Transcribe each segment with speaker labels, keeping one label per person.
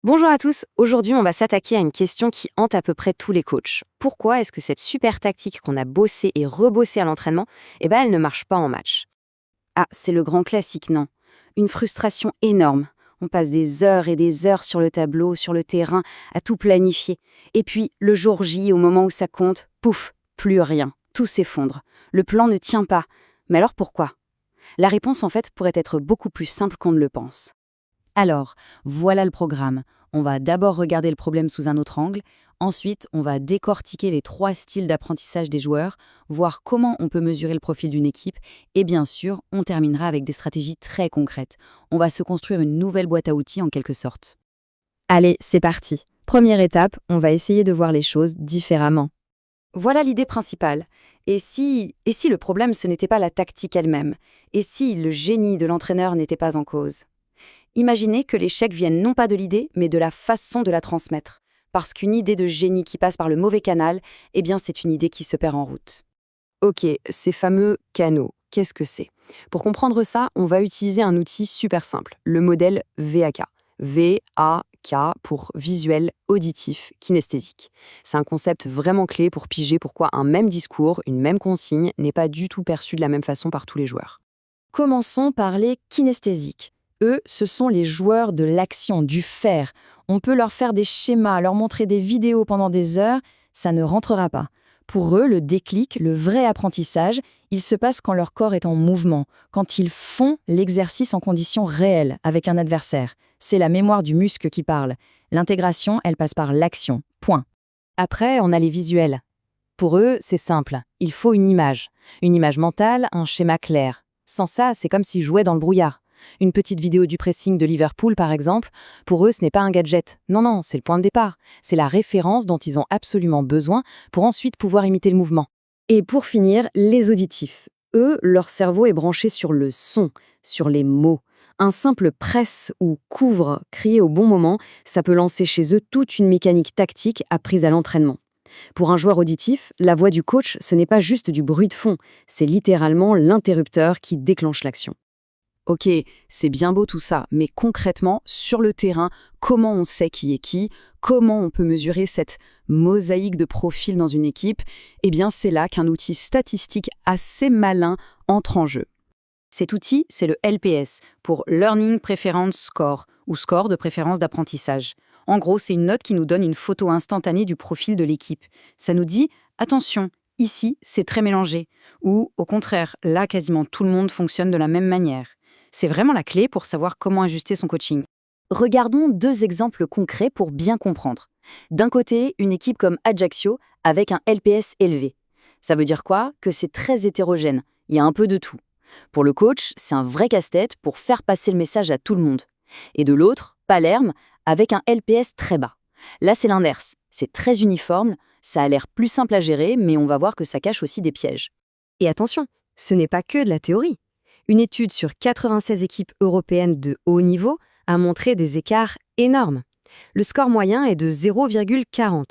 Speaker 1: Bonjour à tous, aujourd'hui on va s'attaquer à une question qui hante à peu près tous les coachs. Pourquoi est-ce que cette super tactique qu'on a bossée et rebossée à l'entraînement, elle ne marche pas en match?
Speaker 2: Ah, c'est le grand classique, non. Une frustration énorme. On passe des heures et des heures sur le tableau, sur le terrain, à tout planifier. Et puis, le jour J, au moment où ça compte, pouf, plus rien. Tout s'effondre. Le plan ne tient pas. Mais alors pourquoi? La réponse, en fait, pourrait être beaucoup plus simple qu'on ne le pense. Alors, voilà le programme. On va d'abord regarder le problème sous un autre angle. Ensuite, on va décortiquer les 3 styles d'apprentissage des joueurs, voir comment on peut mesurer le profil d'une équipe. Et bien sûr, on terminera avec des stratégies très concrètes. On va se construire une nouvelle boîte à outils en quelque sorte.
Speaker 3: Allez, c'est parti. Première étape, on va essayer de voir les choses différemment.
Speaker 2: Voilà l'idée principale. Et si le problème, ce n'était pas la tactique elle-même? Et si le génie de l'entraîneur n'était pas en cause? Imaginez que l'échec vienne non pas de l'idée, mais de la façon de la transmettre. Parce qu'une idée de génie qui passe par le mauvais canal, c'est une idée qui se perd en route.
Speaker 1: Ok, ces fameux canaux, qu'est-ce que c'est? Pour comprendre ça, on va utiliser un outil super simple, le modèle VAK. VAK pour visuel, auditif, kinesthésique. C'est un concept vraiment clé pour piger pourquoi un même discours, une même consigne n'est pas du tout perçu de la même façon par tous les joueurs.
Speaker 3: Commençons par les kinesthésiques. Eux, ce sont les joueurs de l'action, du faire. On peut leur faire des schémas, leur montrer des vidéos pendant des heures, ça ne rentrera pas. Pour eux, le déclic, le vrai apprentissage, il se passe quand leur corps est en mouvement, quand ils font l'exercice en conditions réelles avec un adversaire. C'est la mémoire du muscle qui parle. L'intégration, elle passe par l'action. Point.
Speaker 1: Après, on a les visuels. Pour eux, c'est simple. Il faut une image. Une image mentale, un schéma clair. Sans ça, c'est comme s'ils jouaient dans le brouillard. Une petite vidéo du pressing de Liverpool, par exemple, pour eux, ce n'est pas un gadget. Non, non, c'est le point de départ. C'est la référence dont ils ont absolument besoin pour ensuite pouvoir imiter le mouvement.
Speaker 2: Et pour finir, les auditifs. Eux, leur cerveau est branché sur le son, sur les mots. Un simple presse ou couvre crié au bon moment, ça peut lancer chez eux toute une mécanique tactique apprise à l'entraînement. Pour un joueur auditif, la voix du coach, ce n'est pas juste du bruit de fond, c'est littéralement l'interrupteur qui déclenche l'action.
Speaker 4: Ok, c'est bien beau tout ça, mais concrètement, sur le terrain, comment on sait qui est qui? Comment on peut mesurer cette mosaïque de profils dans une équipe? Eh bien, c'est là qu'un outil statistique assez malin entre en jeu.
Speaker 2: Cet outil, c'est le LPS, pour Learning Preference Score, ou score de préférence d'apprentissage. En gros, c'est une note qui nous donne une photo instantanée du profil de l'équipe. Ça nous dit, attention, ici, c'est très mélangé. Ou, au contraire, là, quasiment tout le monde fonctionne de la même manière. C'est vraiment la clé pour savoir comment ajuster son coaching. Regardons 2 exemples concrets pour bien comprendre. D'un côté, une équipe comme Ajaccio avec un LPS élevé. Ça veut dire quoi? Que c'est très hétérogène, il y a un peu de tout. Pour le coach, c'est un vrai casse-tête pour faire passer le message à tout le monde. Et de l'autre, Palerme avec un LPS très bas. Là, c'est l'inverse, c'est très uniforme, ça a l'air plus simple à gérer, mais on va voir que ça cache aussi des pièges.
Speaker 3: Et attention, ce n'est pas que de la théorie. Une étude sur 96 équipes européennes de haut niveau a montré des écarts énormes. Le score moyen est de 0,40,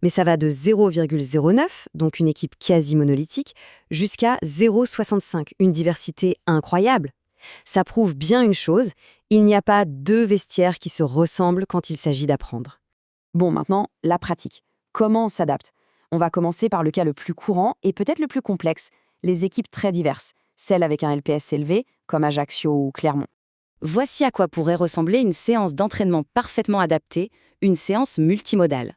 Speaker 3: mais ça va de 0,09, donc une équipe quasi monolithique, jusqu'à 0,65, une diversité incroyable. Ça prouve bien une chose, il n'y a pas 2 vestiaires qui se ressemblent quand il s'agit d'apprendre.
Speaker 1: Bon, maintenant, la pratique. Comment on s'adapte? On va commencer par le cas le plus courant et peut-être le plus complexe, les équipes très diverses, celles avec un LPS élevé, comme Ajaccio ou Clermont.
Speaker 2: Voici à quoi pourrait ressembler une séance d'entraînement parfaitement adaptée, une séance multimodale.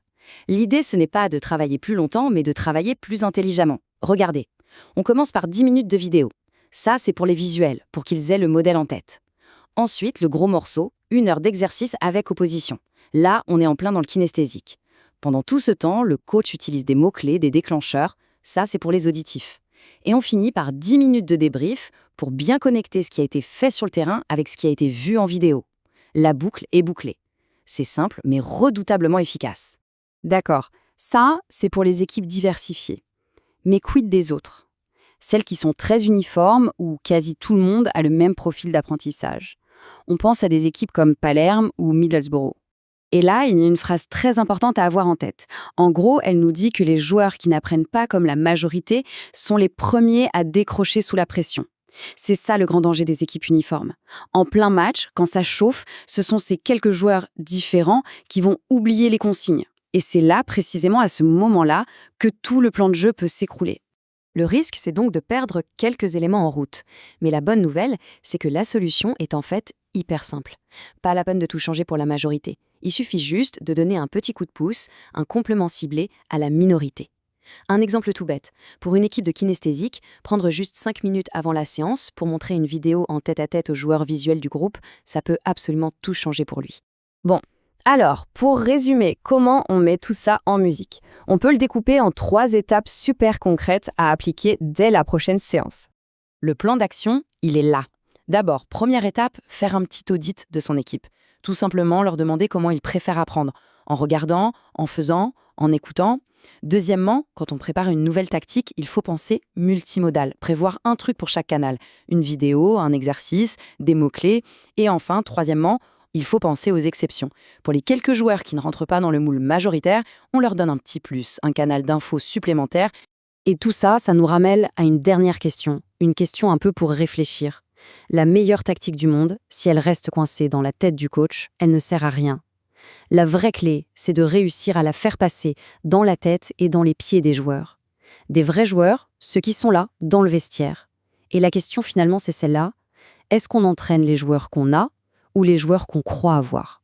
Speaker 2: L'idée, ce n'est pas de travailler plus longtemps, mais de travailler plus intelligemment. Regardez, on commence par 10 minutes de vidéo. Ça, c'est pour les visuels, pour qu'ils aient le modèle en tête. Ensuite, le gros morceau, 1 heure d'exercice avec opposition. Là, on est en plein dans le kinesthésique. Pendant tout ce temps, le coach utilise des mots-clés, des déclencheurs. Ça, c'est pour les auditifs. Et on finit par 10 minutes de débrief pour bien connecter ce qui a été fait sur le terrain avec ce qui a été vu en vidéo. La boucle est bouclée. C'est simple, mais redoutablement efficace.
Speaker 1: D'accord, ça, c'est pour les équipes diversifiées. Mais quid des autres? Celles qui sont très uniformes où quasi tout le monde a le même profil d'apprentissage. On pense à des équipes comme Palerme ou Middlesbrough. Et là, il y a une phrase très importante à avoir en tête. En gros, elle nous dit que les joueurs qui n'apprennent pas comme la majorité sont les premiers à décrocher sous la pression.
Speaker 2: C'est ça le grand danger des équipes uniformes. En plein match, quand ça chauffe, ce sont ces quelques joueurs différents qui vont oublier les consignes. Et c'est là, précisément à ce moment-là, que tout le plan de jeu peut s'écrouler.
Speaker 3: Le risque, c'est donc de perdre quelques éléments en route. Mais la bonne nouvelle, c'est que la solution est en fait hyper simple. Pas la peine de tout changer pour la majorité. Il suffit juste de donner un petit coup de pouce, un complément ciblé à la minorité. Un exemple tout bête. Pour une équipe de kinesthésiques, prendre juste 5 minutes avant la séance pour montrer une vidéo en tête-à-tête aux joueurs visuels du groupe, ça peut absolument tout changer pour lui.
Speaker 1: Bon, alors, pour résumer, comment on met tout ça en musique? On peut le découper en 3 étapes super concrètes à appliquer dès la prochaine séance.
Speaker 2: Le plan d'action, il est là. D'abord, première étape, faire un petit audit de son équipe. Tout simplement leur demander comment ils préfèrent apprendre, en regardant, en faisant, en écoutant. Deuxièmement, quand on prépare une nouvelle tactique, il faut penser multimodal, prévoir un truc pour chaque canal, une vidéo, un exercice, des mots-clés. Et enfin, troisièmement, il faut penser aux exceptions. Pour les quelques joueurs qui ne rentrent pas dans le moule majoritaire, on leur donne un petit plus, un canal d'infos supplémentaire.
Speaker 3: Et tout ça, ça nous ramène à une dernière question, une question un peu pour réfléchir. La meilleure tactique du monde, si elle reste coincée dans la tête du coach, elle ne sert à rien. La vraie clé, c'est de réussir à la faire passer dans la tête et dans les pieds des joueurs. Des vrais joueurs, ceux qui sont là, dans le vestiaire. Et la question finalement, c'est celle-là. Est-ce qu'on entraîne les joueurs qu'on a ou les joueurs qu'on croit avoir ?